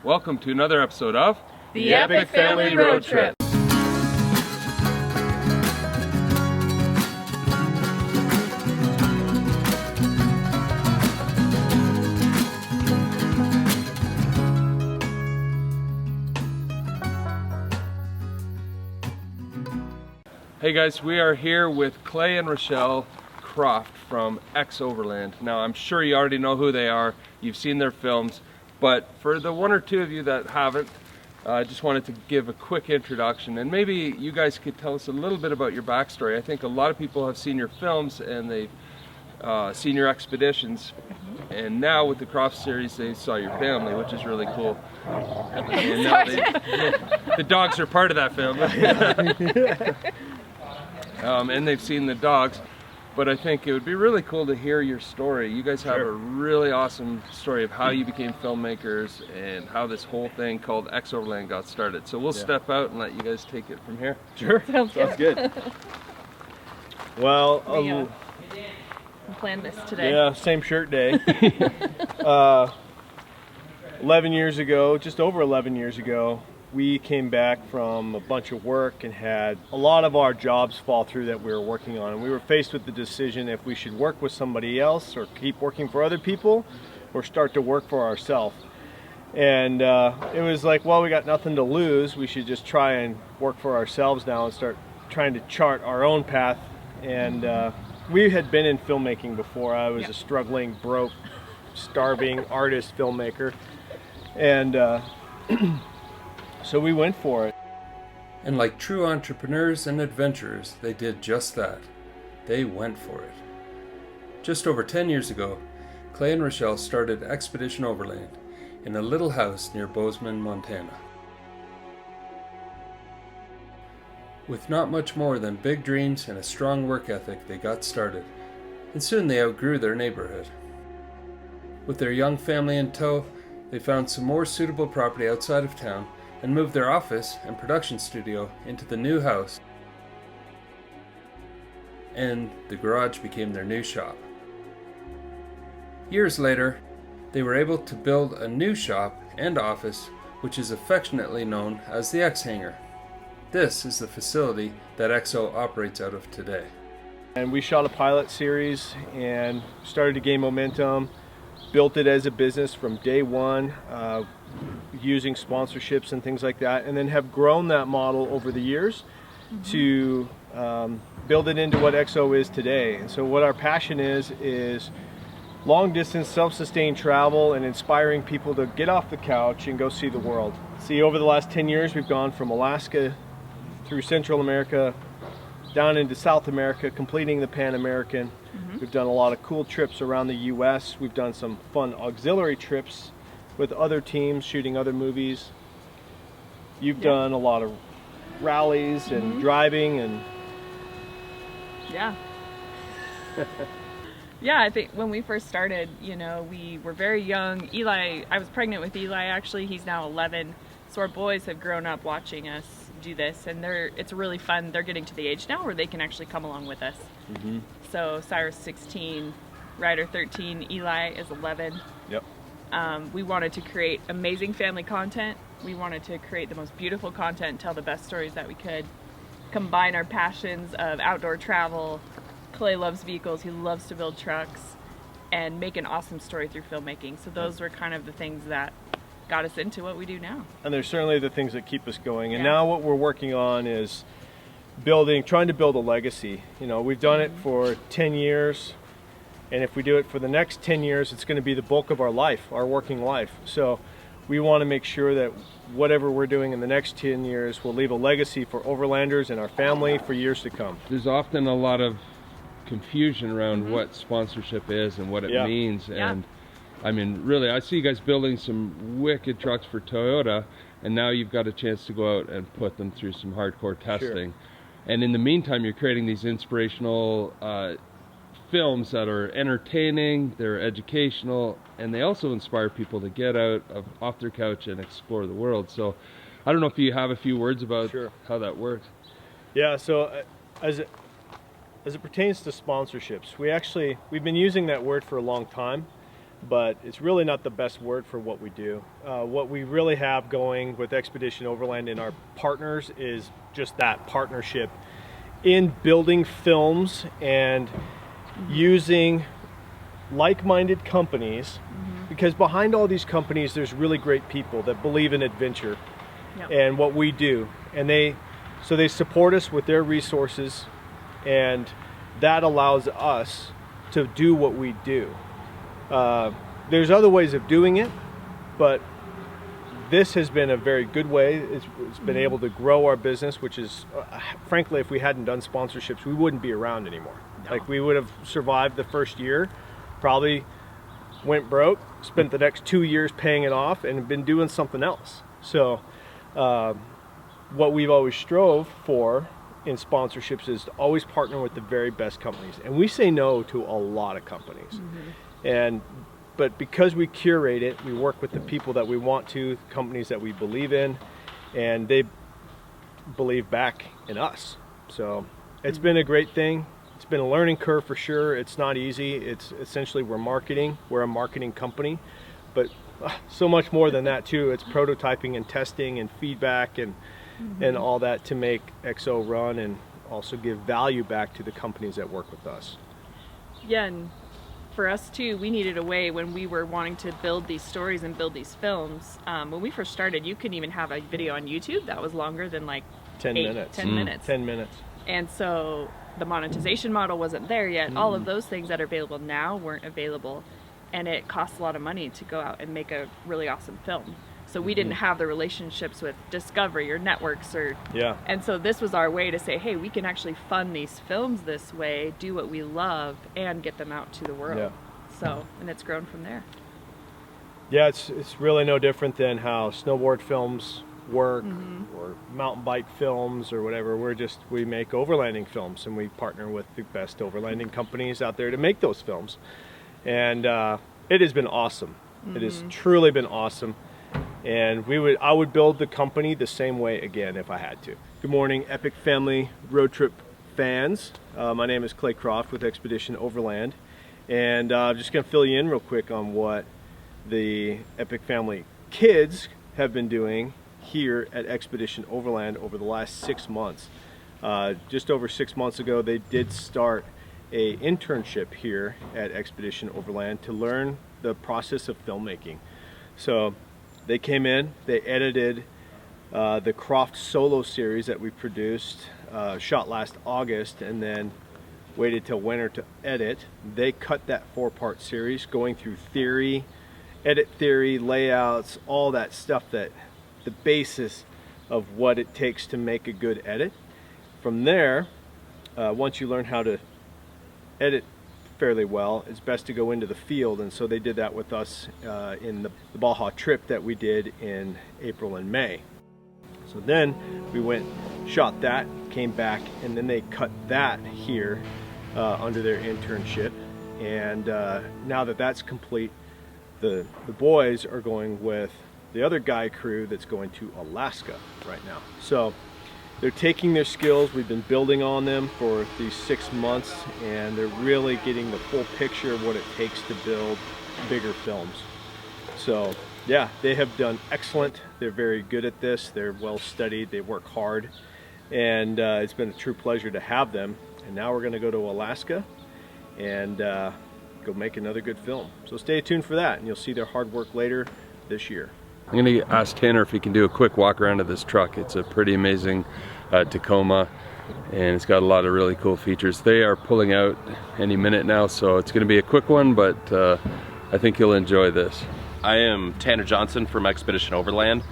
Welcome to another episode of The Epic Family Road Trip. Hey guys, we are here with Clay and Rochelle Croft from Overland. Now I'm sure you already know who they are, you've seen their films, but for the one or two of you that haven't, I just wanted to give a quick introduction, and maybe you guys could tell us a little bit about your backstory. I think a lot of people have seen your films and they've seen your expeditions, and now with the Croft series they saw your family, which is really cool. And now the dogs are part of that family. And they've seen the dogs, but I think it would be really cool to hear your story. You guys have a really awesome story of how you became filmmakers and how this whole thing called Overland got started. So we'll step out and let you guys take it from here. Sure, sounds good. Well, We planned this today. Yeah, same shirt day. 11 years ago, just over 11 years ago, we came back from a bunch of work and had a lot of our jobs fall through that we were working on. And we were faced with the decision if we should work with somebody else or keep working for other people or start to work for ourselves. And it was like, well, we got nothing to lose. We should just try and work for ourselves now and start trying to chart our own path. And we had been in filmmaking before. I was a struggling, broke, starving artist filmmaker. And so we went for it. And like true entrepreneurs and adventurers, they did just that. They went for it. Just over 10 years ago, Clay and Rochelle started Expedition Overland in a little house near Bozeman, Montana. With not much more than big dreams and a strong work ethic, they got started, and soon they outgrew their neighborhood. With their young family in tow, they found some more suitable property outside of town and moved their office and production studio into the new house, and the garage became their new shop. Years later, they were able to build a new shop and office, which is affectionately known as the X-Hangar. This is the facility that XO operates out of today. And we shot a pilot series and started to gain momentum, built it as a business from day one, using sponsorships and things like that, and then have grown that model over the years to build it into what XO is today. And so what our passion is long distance self-sustained travel and inspiring people to get off the couch and go see the world. See, over the last 10 years we've gone from Alaska through Central America down into South America, completing the Pan American. We've done a lot of cool trips around the US. We've done some fun auxiliary trips with other teams, shooting other movies. You've done a lot of rallies and driving and... Yeah, I think when we first started, you know, we were very young. I was pregnant with Eli actually, he's now 11. So our boys have grown up watching us do this, and it's really fun. They're getting to the age now where they can actually come along with us. So Cyrus 16, Ryder 13, Eli is 11. Yep. We wanted to create amazing family content. We wanted to create the most beautiful content, tell the best stories that we could, combine our passions of outdoor travel. Clay loves vehicles, he loves to build trucks, and make an awesome story through filmmaking. So those were kind of the things that got us into what we do now. And there's certainly the things that keep us going. And now what we're working on is trying to build a legacy. You know, we've done it for 10 years, and if we do it for the next 10 years, it's going to be the bulk of our life, our working life. So we want to make sure that whatever we're doing in the next 10 years will leave a legacy for Overlanders and our family for years to come. There's often a lot of confusion around what sponsorship is and what it means, and I mean, really, I see you guys building some wicked trucks for Toyota, and now you've got a chance to go out and put them through some hardcore testing. And in the meantime, you're creating these inspirational films that are entertaining, they're educational, and they also inspire people to get out off their couch and explore the world. So I don't know if you have a few words about how that works. Yeah, so as it pertains to sponsorships, we've been using that word for a long time. but it's really not the best word for what we do. What we really have going with Expedition Overland and our partners is just that partnership in building films and using like-minded companies, because behind all these companies there's really great people that believe in adventure and what we do, and they support us with their resources, and that allows us to do what we do. There's other ways of doing it, but this has been a very good way. It's been able to grow our business, which is, frankly, if we hadn't done sponsorships, we wouldn't be around anymore. No. Like, we would have survived the first year, probably went broke, spent the next 2 years paying it off, and been doing something else. So what we've always strove for in sponsorships is to always partner with the very best companies. And we say no to a lot of companies. But because we curate it, we work with the people that we want to, companies that we believe in, and they believe back in us. So it's been a great thing. It's been a learning curve for sure. It's not easy. It's essentially, we're a marketing company, but so much more than that too. It's prototyping and testing and feedback and all that to make XO run, and also give value back to the companies that work with us. Yeah, and for us too, we needed a way when we were wanting to build these stories and build these films. When we first started, you couldn't even have a video on YouTube that was longer than like 10 minutes. 10 minutes. And so the monetization model wasn't there yet. All of those things that are available now weren't available, and it costs a lot of money to go out and make a really awesome film. So we didn't have the relationships with Discovery or networks and so this was our way to say, hey, we can actually fund these films this way, do what we love, and get them out to the world. So, and it's grown from there. Yeah, it's really no different than how snowboard films work or mountain bike films or whatever. We make overlanding films, and we partner with the best overlanding companies out there to make those films. And it has been awesome. It has truly been awesome. And I would build the company the same way again if I had to. Good morning, Epic Family Road Trip fans. My name is Clay Croft with Expedition Overland, and I'm just going to fill you in real quick on what the Epic Family kids have been doing here at Expedition Overland over the last 6 months. Just over 6 months ago, they did start an internship here at Expedition Overland to learn the process of filmmaking. So they came in, they edited the Croft solo series that we produced, shot last August, and then waited till winter to edit. They cut that 4-part series, going through theory, edit theory, layouts, all that stuff, that the basis of what it takes to make a good edit. From there, once you learn how to edit fairly well, it's best to go into the field, and so they did that with us in the Baja trip that we did in April and May. So then we went, shot that, came back, and then they cut that here under their internship. And now that that's complete, the boys are going with the other guy crew that's going to Alaska right now. So they're taking their skills, we've been building on them for these 6 months, and they're really getting the full picture of what it takes to build bigger films. So yeah, they have done excellent. They're very good at this. They're well studied, they work hard, and it's been a true pleasure to have them. And now we're gonna go to Alaska and go make another good film. So stay tuned for that, and you'll see their hard work later this year. I'm gonna ask Tanner if he can do a quick walk around of this truck. It's a pretty amazing Tacoma, and it's got a lot of really cool features. They are pulling out any minute now, so it's gonna be a quick one, but I think you'll enjoy this. I am Tanner Johnson from Expedition Overland.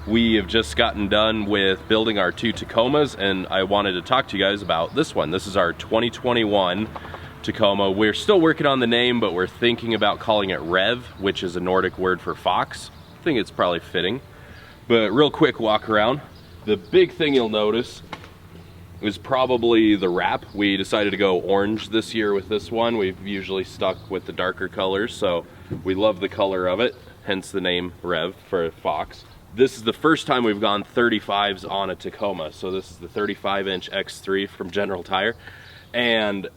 We have just gotten done with building our 2 Tacomas, and I wanted to talk to you guys about this one. This is our 2021 Tacoma. We're still working on the name, but we're thinking about calling it Rev, which is a Nordic word for fox. I think it's probably fitting. But real quick walk around. The big thing you'll notice is probably the wrap. We decided to go orange this year with this one. We've usually stuck with the darker colors, so we love the color of it, hence the name Rev for fox. This is the first time we've gone 35s on a Tacoma. So this is the 35-inch X3 from General Tire. And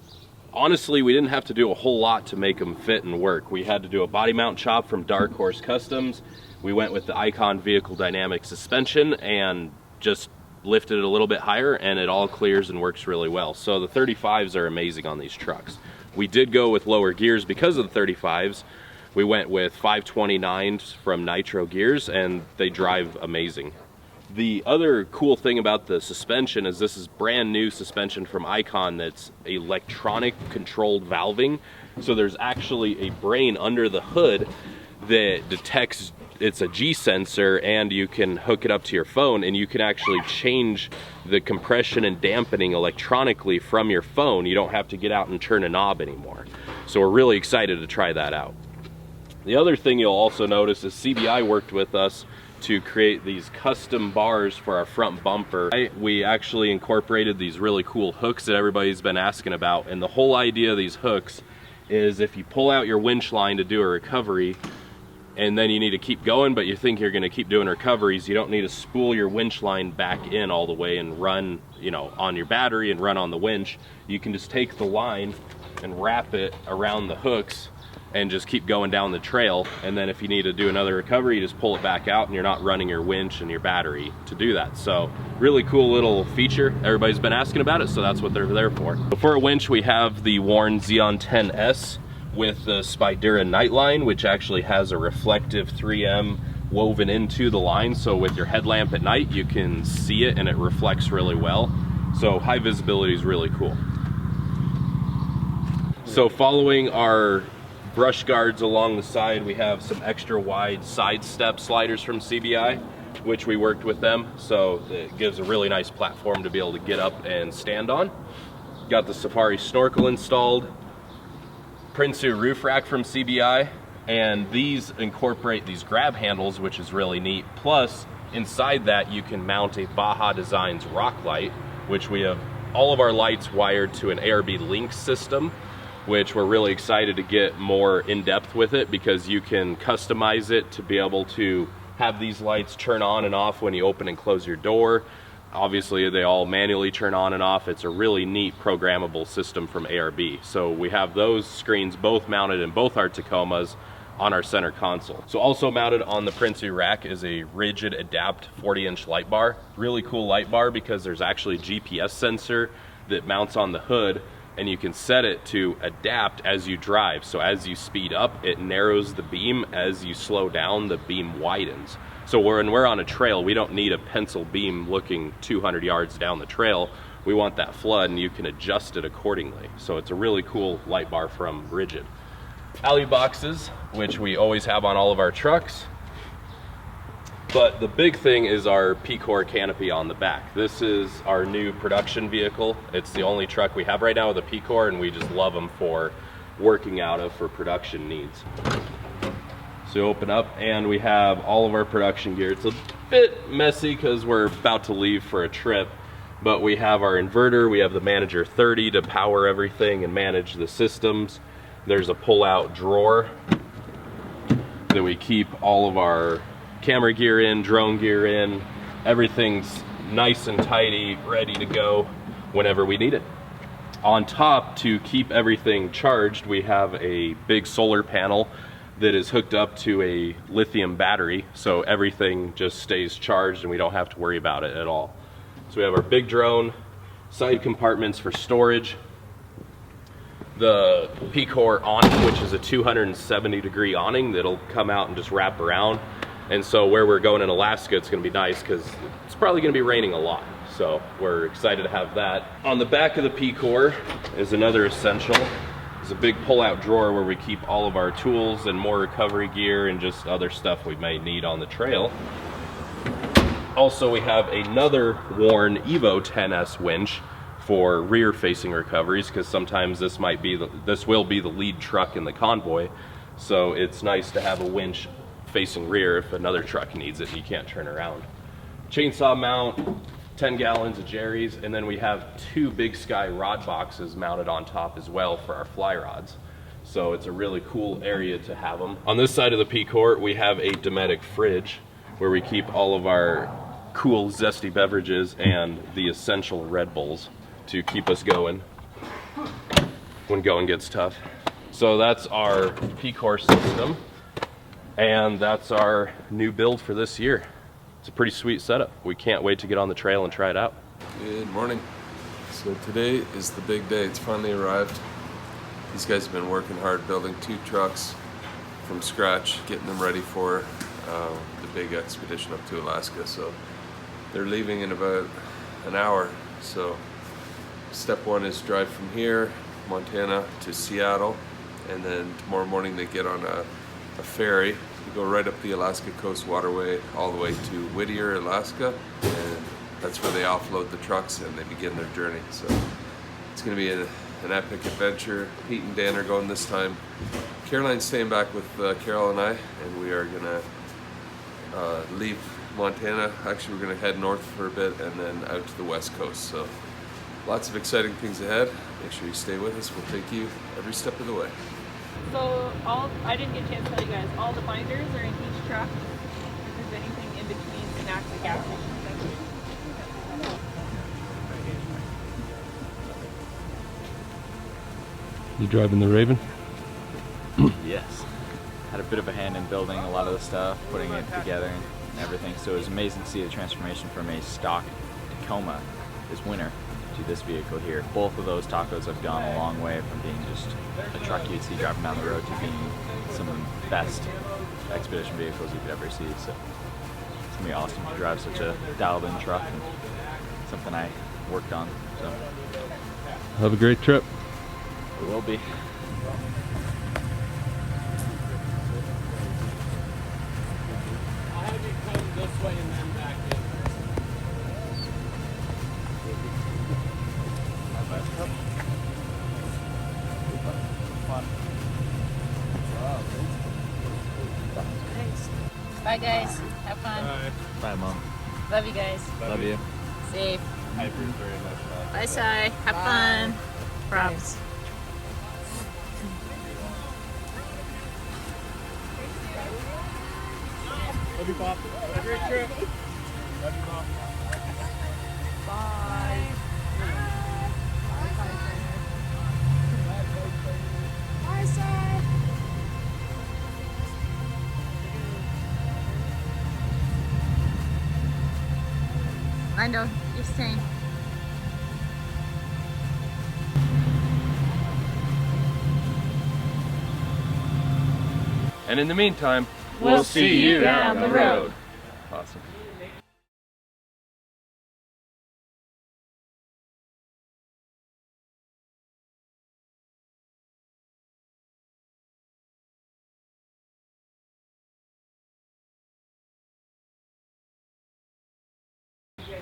honestly, we didn't have to do a whole lot to make them fit and work. We had to do a body mount chop from Dark Horse Customs. We went with the Icon vehicle dynamic suspension and just lifted it a little bit higher, and it all clears and works really well. So the 35s are amazing on these trucks. We did go with lower gears because of the 35s. We went with 529s from Nitro gears, and they drive amazing. The other cool thing about the suspension is this is brand new suspension from Icon that's electronic controlled valving. So there's actually a brain under the hood that detects, it's a G sensor, and you can hook it up to your phone, and you can actually change the compression and dampening electronically from your phone. You don't have to get out and turn a knob anymore. So we're really excited to try that out. The other thing you'll also notice is CBI worked with us to create these custom bars for our front bumper. We actually incorporated these really cool hooks that everybody's been asking about, and the whole idea of these hooks is if you pull out your winch line to do a recovery and then you need to keep going, but you think you're gonna keep doing recoveries, you don't need to spool your winch line back in all the way and run, you know, on your battery and run on the winch. You can just take the line and wrap it around the hooks and just keep going down the trail, and then if you need to do another recovery, you just pull it back out and you're not running your winch and your battery to do that. So really cool little feature. Everybody's been asking about it, so that's what they're there for. For a winch, we have the Warn Xeon 10S with the Spydura Nightline, which actually has a reflective 3M woven into the line, so with your headlamp at night you can see it and it reflects really well. So high visibility is really cool. So following our brush guards along the side, we have some extra wide side step sliders from CBI, which we worked with them, so it gives a really nice platform to be able to get up and stand on. Got the Safari snorkel installed, Prinsu roof rack from CBI, and these incorporate these grab handles, which is really neat. Plus, inside that you can mount a Baja Designs rock light, which we have all of our lights wired to an ARB Link system, which we're really excited to get more in depth with it, because you can customize it to be able to have these lights turn on and off when you open and close your door. Obviously they all manually turn on and off. It's a really neat programmable system from ARB. So we have those screens both mounted in both our Tacomas on our center console. So also mounted on the Prinsu rack is a rigid adapt 40-inch light bar. Really cool light bar because there's actually a GPS sensor that mounts on the hood, and you can set it to adapt as you drive. So as you speed up, it narrows the beam. As you slow down, the beam widens. So when we're on a trail, we don't need a pencil beam looking 200 yards down the trail. We want that flood, and you can adjust it accordingly. So it's a really cool light bar from Rigid. Alley boxes, which we always have on all of our trucks. But the big thing is our PCOR canopy on the back. This is our new production vehicle. It's the only truck we have right now with a PCOR, and we just love them for working out of for production needs. So open up, and we have all of our production gear. It's a bit messy because we're about to leave for a trip, but we have our inverter, we have the Manager 30 to power everything and manage the systems. There's a pull-out drawer that we keep all of our camera gear in, drone gear in. Everything's nice and tidy, ready to go whenever we need it. On top, to keep everything charged, we have a big solar panel that is hooked up to a lithium battery, so everything just stays charged and we don't have to worry about it at all. So we have our big drone, side compartments for storage, the PCOR awning, which is a 270-degree awning that'll come out and just wrap around. And so where we're going in Alaska, it's gonna be nice because it's probably gonna be raining a lot. So we're excited to have that. On the back of the PCOR is another essential. There's a big pull-out drawer where we keep all of our tools and more recovery gear and just other stuff we may need on the trail. Also, we have another Warn Evo 10S winch for rear-facing recoveries, because sometimes this will be the lead truck in the convoy. So it's nice to have a winch facing rear if another truck needs it and you can't turn around. Chainsaw mount, 10 gallons of Jerry's, and then we have two Big Sky rod boxes mounted on top as well for our fly rods. So it's a really cool area to have them. On this side of the PCOR, we have a Dometic fridge where we keep all of our cool zesty beverages and the essential Red Bulls to keep us going. when going gets tough. So that's our PCOR system, and that's our new build for this year. It's a pretty sweet setup. We can't wait to get on the trail and try it out. Good morning. So today is the big day. It's finally arrived. These guys have been working hard building 2 trucks from scratch, getting them ready for the big expedition up to Alaska. So they're leaving in about an hour. So step 1 is drive from here, Montana, to Seattle, and then tomorrow morning they get on a ferry. They go right up the Alaska Coast Waterway all the way to Whittier, Alaska, and that's where they offload the trucks and they begin their journey. So it's going to be an epic adventure. Pete and Dan are going this time. Caroline's staying back with Carol and I, and we are going to leave Montana. Actually, we're going to head north for a bit and then out to the west coast. So lots of exciting things ahead. Make sure you stay with us. We'll take you every step of the way. So I didn't get a chance to tell you guys, all the binders are in each truck. If there's anything in between snacks and gas stations. You driving the Raven? Yes. Had a bit of a hand in building a lot of the stuff, putting it together and everything. So it was amazing to see the transformation from a stock Tacoma this winter to this vehicle here. Both of those tacos have gone a long way from being just a truck you'd see driving down the road to being some of the best expedition vehicles you could ever see. So it's gonna be awesome to drive such a dialed-in truck, and something I worked on. So Have a great trip. it will be. Bye guys, have fun. Bye, Mom. Love you guys. Love you. Safe. Bye, Sai. Have fun. Props. Love you, Pop. Have a great trip. Love you, Pop. Bye. Bye, Sai. Lando, you're staying. And in the meantime, We'll see you down the road. Awesome.